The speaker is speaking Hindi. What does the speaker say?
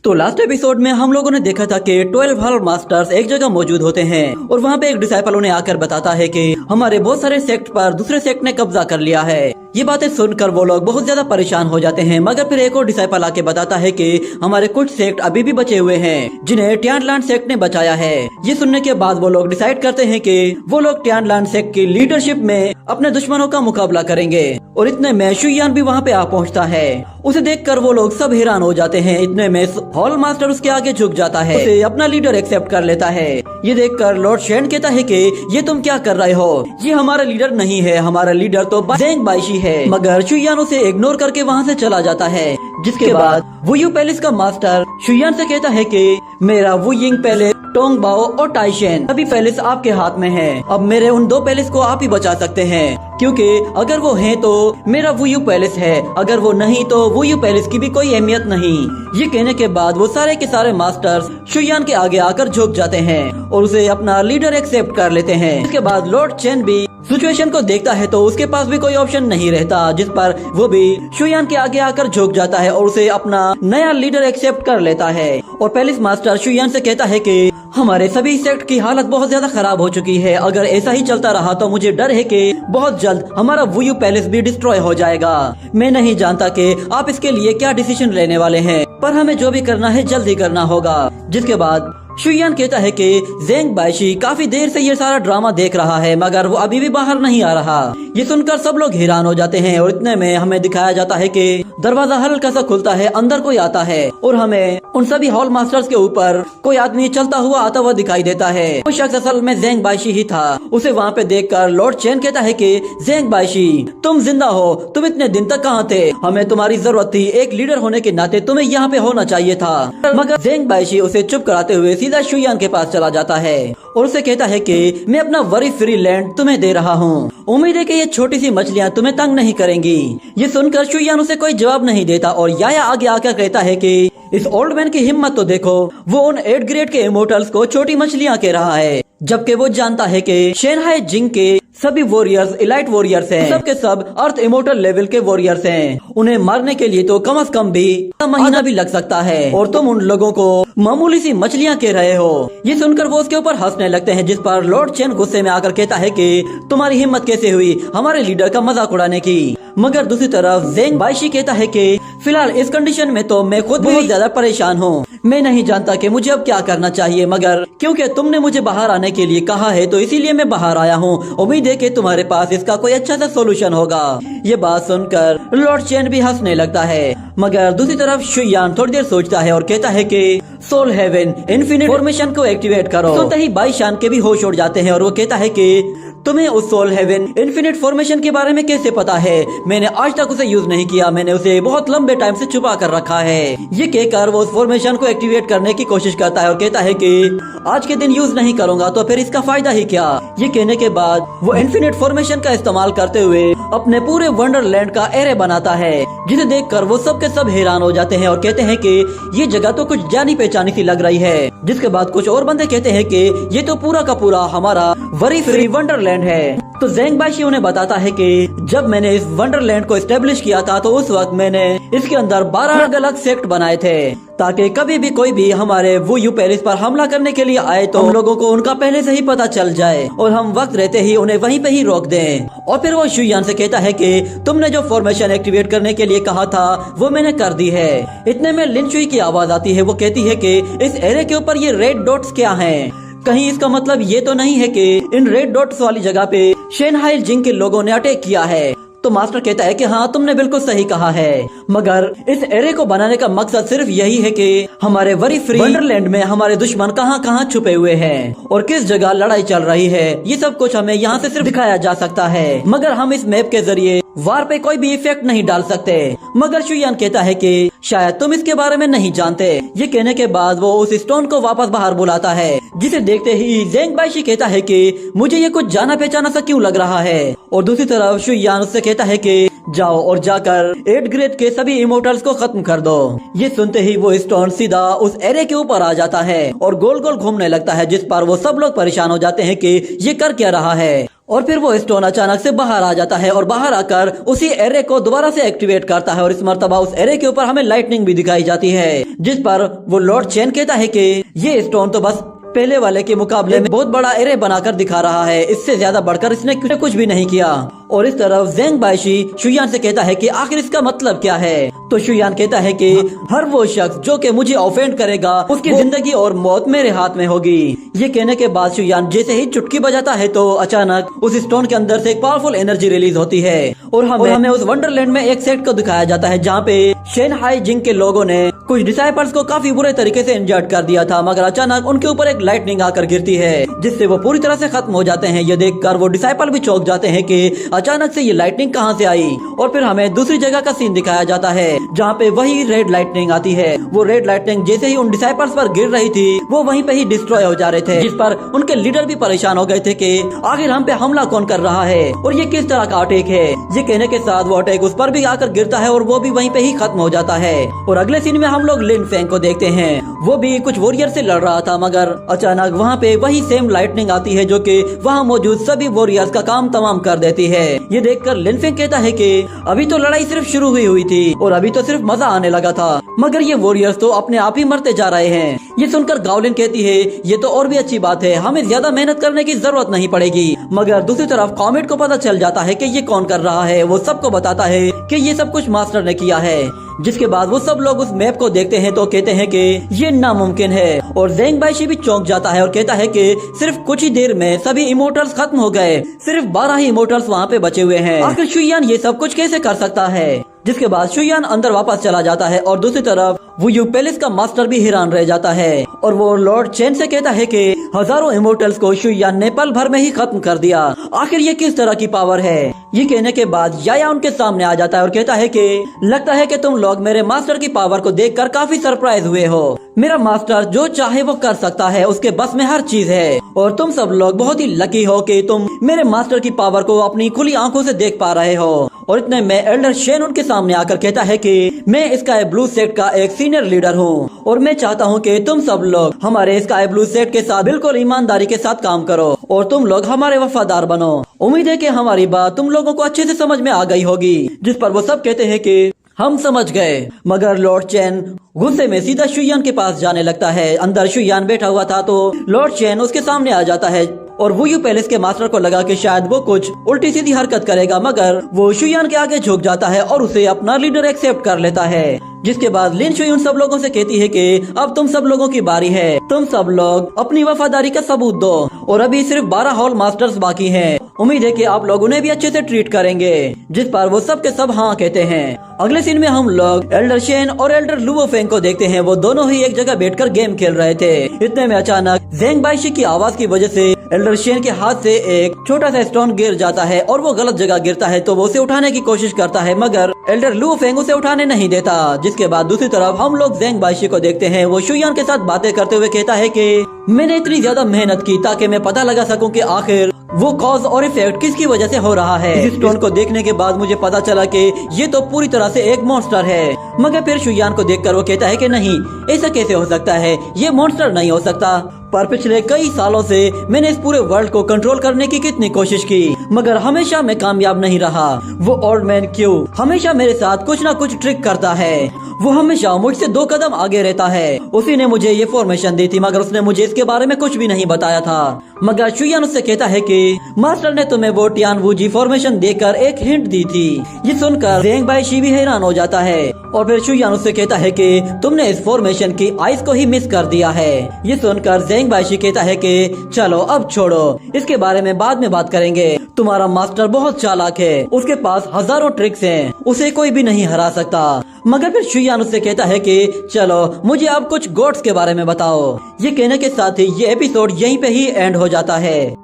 तो लास्ट एपिसोड में हम लोगों ने देखा था कि 12 हॉल मास्टर्स एक जगह मौजूद होते हैं और वहाँ पे एक डिसाइपल उन्हें आकर बताता है कि हमारे बहुत सारे सेक्ट पर दूसरे सेक्ट ने कब्जा कर लिया है। ये बातें सुनकर वो लोग बहुत ज्यादा परेशान हो जाते हैं, मगर फिर एक और डिसाइपल आके बताता है कि हमारे कुछ सेक्ट अभी भी बचे हुए हैं जिन्हें ट्यानलान सेक्ट ने बचाया है। ये सुनने के बाद वो लोग डिसाइड करते हैं कि वो लोग ट्यानलान सेक्ट की लीडरशिप में अपने दुश्मनों का मुकाबला करेंगे। और इतने में शुयान भी वहाँ पे आ पहुँचता है। उसे देखकर वो लोग सब हैरान हो जाते हैं। इतने में हॉल मास्टर उसके आगे झुक जाता है, उसे अपना लीडर एक्सेप्ट कर लेता है। ये देखकर लॉर्ड शेन कहता है कि ये तुम क्या कर रहे हो, ये हमारा लीडर नहीं है, हमारा लीडर तो ज़ेंग बाइशी है। मगर शुयान उसे इग्नोर करके वहाँ से चला जाता है। जिसके बाद वुयू पैलेस का मास्टर शुयान से कहता है कि मेरा वुयिंग पैलेस, टोंग बाओ और टाइशेन सभी पैलेस आपके हाथ में है। अब मेरे उन दो पैलेस को आप ही बचा सकते हैं, क्योंकि अगर वो हैं तो मेरा वुयू पैलेस है, अगर वो नहीं तो वुयू पैलेस की भी कोई अहमियत नहीं। ये कहने के बाद वो सारे के सारे मास्टर्स शुयान के आगे आकर झुक जाते हैं और उसे अपना लीडर एक्सेप्ट कर लेते हैं। इसके बाद लॉर्ड चेन भी सिचुएशन को देखता है तो उसके पास भी कोई ऑप्शन नहीं रहता, जिस पर वो भी शुयान के आगे आकर झुक जाता है और उसे अपना नया लीडर एक्सेप्ट कर लेता है। और पैलेस मास्टर शुयान से कहता है कि हमारे सभी सेक्ट की हालत बहुत ज्यादा खराब हो चुकी है, अगर ऐसा ही चलता रहा तो मुझे डर है कि बहुत जल्द हमारा वुयू पैलेस भी डिस्ट्रॉय हो जाएगा। मैं नहीं जानता कि आप इसके लिए क्या डिसीजन लेने वाले हैं, पर हमें जो भी करना है जल्दी करना होगा। जिसके बाद शुयान कहता है कि ज़ेंग बाइशी काफी देर से ये सारा ड्रामा देख रहा है, मगर वो अभी भी बाहर नहीं आ रहा। ये सुनकर सब लोग हैरान हो जाते हैं और इतने में हमें दिखाया जाता है कि दरवाजा हल्का सा खुलता है, अंदर कोई आता है और हमें उन सभी हॉल मास्टर्स के ऊपर कोई आदमी चलता हुआ आता हुआ दिखाई देता है। वो शख्स असल में ज़ेंग बाइशी ही था। उसे वहाँ पे देखकर लॉर्ड चेन कहता है कि ज़ेंग बाइशी तुम जिंदा हो, तुम इतने दिन तक कहाँ थे, हमें तुम्हारी जरूरत थी, एक लीडर होने के नाते तुम्हें यहाँ पे होना चाहिए था। मगर ज़ेंग बाइशी उसे चुप कराते हुए सीधा शुयान के पास चला जाता है और उसे कहता है कि मैं अपना वरी फ्री लैंड तुम्हें दे रहा हूँ, उम्मीद है कि ये छोटी सी मछलियाँ तुम्हें तंग नहीं करेंगी। ये सुनकर शुयान उसे कोई जवाब नहीं देता और याया आगे आकर कहता है कि इस ओल्ड मैन की हिम्मत तो देखो, वो उन 8 ग्रेड के इमोर्टल्स को छोटी मछलियाँ कह रहा है, जबकि वो जानता है कि शेनहाई जिंग के सभी वॉरियर्स इलाइट वॉरियर्स हैं, सब के सब अर्थ इमोर्टल लेवल के वॉरियर्स हैं। उन्हें मारने के लिए तो कम से कम भी महीना भी लग सकता है और तुम उन लोगों को मामूली सी मछलियाँ कह रहे हो। ये सुनकर वो उसके ऊपर हंसने लगते हैं, जिस पर लॉर्ड चेन गुस्से में आकर कहता है कि तुम्हारी हिम्मत कैसे हुई हमारे लीडर का मजाक उड़ाने की। मगर दूसरी तरफ ज़ेंग बाइशी कहता है कि फिलहाल इस कंडीशन में तो मैं खुद बहुत ज्यादा परेशान हूँ, मैं नहीं जानता कि मुझे अब क्या करना चाहिए, मगर क्योंकि तुमने मुझे बाहर आने के लिए कहा है तो इसीलिए मैं बाहर आया हूँ, उम्मीद है कि तुम्हारे पास इसका कोई अच्छा सा सोल्यूशन होगा। ये बात सुनकर लॉर्ड चेन भी हंसने लगता है, मगर दूसरी तरफ शुयान थोड़ी देर सोचता है और कहता है कि सोल हेवन इन्फिनिट फॉर्मेशन को एक्टिवेट करो। सुनते ही बाईशान के भी होश उड़ जाते हैं और वो कहता है कि तुम्हें उस सोल हेवन इन्फिनिट फॉर्मेशन के बारे में कैसे पता है, मैंने आज तक उसे यूज नहीं किया, मैंने उसे बहुत लंबे टाइम से छुपा कर रखा है। ये कहकर वो उस फॉर्मेशन को एक्टिवेट करने की कोशिश करता है और कहता है कि आज के दिन यूज नहीं करूंगा तो फिर इसका फायदा ही क्या। ये कहने के बाद वो इन्फिनिट फॉर्मेशन का इस्तेमाल करते हुए अपने पूरे वंडरलैंड का एरे बनाता है, जिसे देखकर वो सब के सब हैरान हो जाते हैं और कहते हैं कि ये जगह तो कुछ जानी पहचानी सी लग रही है। जिसके बाद कुछ और बंदे कहते हैं कि ये तो पूरा का पूरा हमारा वरी फ्री वंडरलैंड है। तो ज़ेंग बाइशी उन्हें बताता है कि जब मैंने इस वंडरलैंड को एस्टेब्लिश किया था तो उस वक्त मैंने इसके अंदर 12 अलग अलग सेक्ट बनाए थे, ताकि कभी भी कोई भी हमारे वुयू पैलेस पर हमला करने के लिए आए तो हम लोगों को उनका पहले से ही पता चल जाए और हम वक्त रहते ही उन्हें वहीं पे ही रोक दें। और फिर वो शुयान से कहता है कि तुमने जो फॉर्मेशन एक्टिवेट करने के लिए कहा था वो मैंने कर दी है। इतने में लिन चुई की आवाज आती है, वो कहती है कि इस एरे के ऊपर ये रेड डॉट्स क्या हैं? कहीं इसका मतलब ये तो नहीं है कि इन रेड डॉट्स वाली जगह पे शेनहाई जिंग के लोगों ने अटैक किया है? तो मास्टर कहता है कि हाँ तुमने बिल्कुल सही कहा है, मगर इस एरे को बनाने का मकसद सिर्फ यही है कि हमारे वरी फ्री वंडरलैंड में हमारे दुश्मन कहाँ कहाँ छुपे हुए हैं और किस जगह लड़ाई चल रही है, ये सब कुछ हमें यहाँ से सिर्फ दिखाया जा सकता है, मगर हम इस मैप के जरिए वार पे कोई भी इफेक्ट नहीं डाल सकते। मगर शुयान कहता है कि शायद तुम इसके बारे में नहीं जानते। ये कहने के बाद वो उस स्टोन को वापस बाहर बुलाता है, जिसे देखते ही ज़ेंग बाइशी कहता है कि मुझे ये कुछ जाना पहचाना सा क्यों लग रहा है। और दूसरी तरफ शुयान उससे कहता है कि जाओ और जाकर 8 ग्रेड के सभी इमोर्टल्स को खत्म कर दो। ये सुनते ही वो स्टोन सीधा उस एरे के ऊपर आ जाता है और गोल गोल घूमने लगता है, जिस पर वो सब लोग परेशान हो जाते हैं कि ये कर क्या रहा है। और फिर वो स्टोन अचानक से बाहर आ जाता है और बाहर आकर उसी एरे को दोबारा से एक्टिवेट करता है और इस मर्तबा उस एरे के ऊपर हमें लाइटनिंग भी दिखाई जाती है, जिस पर वो लॉर्ड चेन कहता है कि ये स्टोन तो बस पहले वाले के मुकाबले में बहुत बड़ा एरे बनाकर दिखा रहा है, इससे ज्यादा बढ़कर इसने कुछ भी नहीं किया। और इस तरफ ज़ेंग बाइशी शुयान से कहता है कि आखिर इसका मतलब क्या है। तो शुयान कहता है कि हर वो शख्स जो कि मुझे ऑफेंड करेगा उसकी जिंदगी और मौत मेरे हाथ में होगी। ये कहने के बाद शुयान जैसे ही चुटकी बजाता है तो अचानक उस स्टोन के अंदर से एक पावरफुल एनर्जी रिलीज होती है और हमें उस वंडरलैंड में एक सेट को दिखाया जाता है जहाँ पे शेन हाई जिंग के लोगों ने कुछ डिसाइपल्स को काफी बुरे तरीके से इंजर्ड कर दिया था, मगर अचानक उनके ऊपर एक लाइटनिंग आकर गिरती है जिससे वो पूरी तरह से खत्म हो जाते हैं। ये देखकर वो डिसाइपल भी चौंक जाते हैं कि अचानक से ये लाइटनिंग कहाँ से आई। और फिर हमें दूसरी जगह का सीन दिखाया जाता है जहाँ पे वही रेड लाइटनिंग आती है। वो रेड लाइटनिंग जैसे ही उन डिसाइपल्स पर गिर रही थी वो वहीं पे ही डिस्ट्रॉय हो जा रहे थे, जिस पर उनके लीडर भी परेशान हो गए थे कि आखिर हम पे हमला कौन कर रहा है और ये किस तरह का अटैक है। ये कहने के साथ वो अटैक उस पर भी आकर गिरता है और वो भी वहीं पे ही खत्म हो जाता है। और अगले सीन में हम लोग लिन फेंग को देखते हैं, वो भी कुछ वॉरियर से लड़ रहा था, मगर अचानक वहाँ पे वही सेम लाइटनिंग आती है जो कि वहाँ मौजूद सभी वॉरियर्स का काम तमाम कर देती है। ये देखकर लिन फेंग कहता है कि अभी तो लड़ाई सिर्फ शुरू हुई थी और अभी तो सिर्फ मजा आने लगा था, मगर ये वॉरियर्स तो अपने आप ही मरते जा रहे हैं। ये सुनकर गावलिन कहती है ये तो और भी अच्छी बात है, हमें ज्यादा मेहनत करने की जरूरत नहीं पड़ेगी। मगर दूसरी तरफ कॉमेट को पता चल जाता है कि ये कौन कर रहा है। वो सबको बताता है कि ये सब कुछ मास्टर ने किया है, जिसके बाद वो सब लोग उस मैप को देखते हैं तो कहते हैं कि ये नामुमकिन है। और ज़ेंग बाइशी भी चौंक जाता है और कहता है कि सिर्फ कुछ ही देर में सभी इमोर्टल्स खत्म हो गए, सिर्फ 12 ही इमोर्टल्स वहाँ पे बचे हुए हैं। आखिर शुयान ये सब कुछ कैसे कर सकता है। जिसके बाद शुयान अंदर वापस चला जाता है और दूसरी तरफ वो यू पैलेस का मास्टर भी हैरान रह जाता है और वो लॉर्ड चेन से कहता है कि हजारों इमोर्टल्स को शुयान ने पल भर में ही खत्म कर दिया, आखिर ये किस तरह की पावर है। ये कहने के बाद याया उनके सामने आ जाता है और कहता है कि लगता है कि तुम लोग मेरे मास्टर की पावर को देखकर काफी सरप्राइज हुए हो। मेरा मास्टर जो चाहे वो कर सकता है, उसके बस में हर चीज है और तुम सब लोग बहुत ही लकी हो कि तुम मेरे मास्टर की पावर को अपनी खुली आंखों से देख पा रहे हो। और इतने में एल्डर शेन उनके सामने आकर कहता है कि मैं स्काई ब्लू सेट का एक सीनियर लीडर हूँ और मैं चाहता हूँ कि तुम सब लोग हमारे स्काई ब्लू सेट के साथ बिल्कुल ईमानदारी के साथ काम करो और तुम लोग हमारे वफादार बनो। उम्मीद है कि हमारी बात तुम लोगों को अच्छे से समझ में आ गई होगी। जिस पर वो सब कहते हैं कि हम समझ गए। मगर लॉर्ड चेन गुस्से में सीधा शुयान के पास जाने लगता है। अंदर शुयान बैठा हुआ था तो लॉर्ड चेन उसके सामने आ जाता है और वुयू पैलेस के मास्टर को लगा कि शायद वो कुछ उल्टी सीधी हरकत करेगा, मगर वो शुयान के आगे झुक जाता है और उसे अपना लीडर एक्सेप्ट कर लेता है। जिसके बाद लिन शुई उन सब लोगों से कहती है कि अब तुम सब लोगों की बारी है, तुम सब लोग अपनी वफादारी का सबूत दो और अभी सिर्फ 12 हॉल मास्टर्स बाकी हैं। उम्मीद है कि आप लोग उन्हें भी अच्छे से ट्रीट करेंगे। जिस पर वो सब के सब हाँ कहते हैं। अगले सीन में हम लोग एल्डर शेन और एल्डर लुओ फेंग को देखते हैं। वो दोनों ही एक जगह बैठकर गेम खेल रहे थे। इतने में अचानक ज़ेंग बाइशी की आवाज की वजह से एल्डर शेन के हाथ से एक छोटा सा स्टोन गिर जाता है और वो गलत जगह गिरता है तो वो उसे उठाने की कोशिश करता है, मगर एल्डर लुओ फेंग उसे उठाने नहीं देता। जिसके बाद दूसरी तरफ हम लोग ज़ेंग बाइशी को देखते हैं। वो शुयान के साथ बातें करते हुए कहता है कि मैंने इतनी ज्यादा मेहनत की ताकि मैं पता लगा सकूं कि आखिर वो कॉज और इफेक्ट किसकी वजह से हो रहा है। इस स्टोन को देखने के बाद मुझे पता चला कि ये तो पूरी तरह से एक मॉन्स्टर है। मगर फिर शुयान को देखकर वो कहता है कि नहीं, ऐसा कैसे हो सकता है, ये मॉन्स्टर नहीं हो सकता। पर पिछले कई सालों से मैंने इस पूरे वर्ल्ड को कंट्रोल करने की कितनी कोशिश की, मगर हमेशा मैं कामयाब नहीं रहा। वो ओल्ड मैन क्यों हमेशा मेरे साथ कुछ न कुछ ट्रिक करता है। वो हमेशा मुझसे 2 कदम आगे रहता है। उसी ने मुझे ये फॉर्मेशन दी थी, मगर उसने मुझे इसके बारे में कुछ भी नहीं बताया था। मगर शुयान उससे कहता है कि मास्टर ने तुम्हें वो टियान वूजी फॉर्मेशन देकर एक हिंट दी थी। ये सुनकर ज़ेंग बाइशी भी हैरान हो जाता है और फिर शुयान उससे कहता है कि तुमने इस फॉर्मेशन की आइस को ही मिस कर दिया है। ये सुनकर ज़ेंग बाइशी कहता है कि चलो अब छोड़ो, इसके बारे में बाद में बात करेंगे। तुम्हारा मास्टर बहुत चालाक है, उसके पास हजारों ट्रिक्स हैं, उसे कोई भी नहीं हरा सकता। मगर फिर शुयान उससे कहता है कि चलो मुझे अब कुछ गॉड्स के बारे में बताओ। ये कहने के साथ ही ये एपिसोड यहीं पे ही एंड हो जाता है।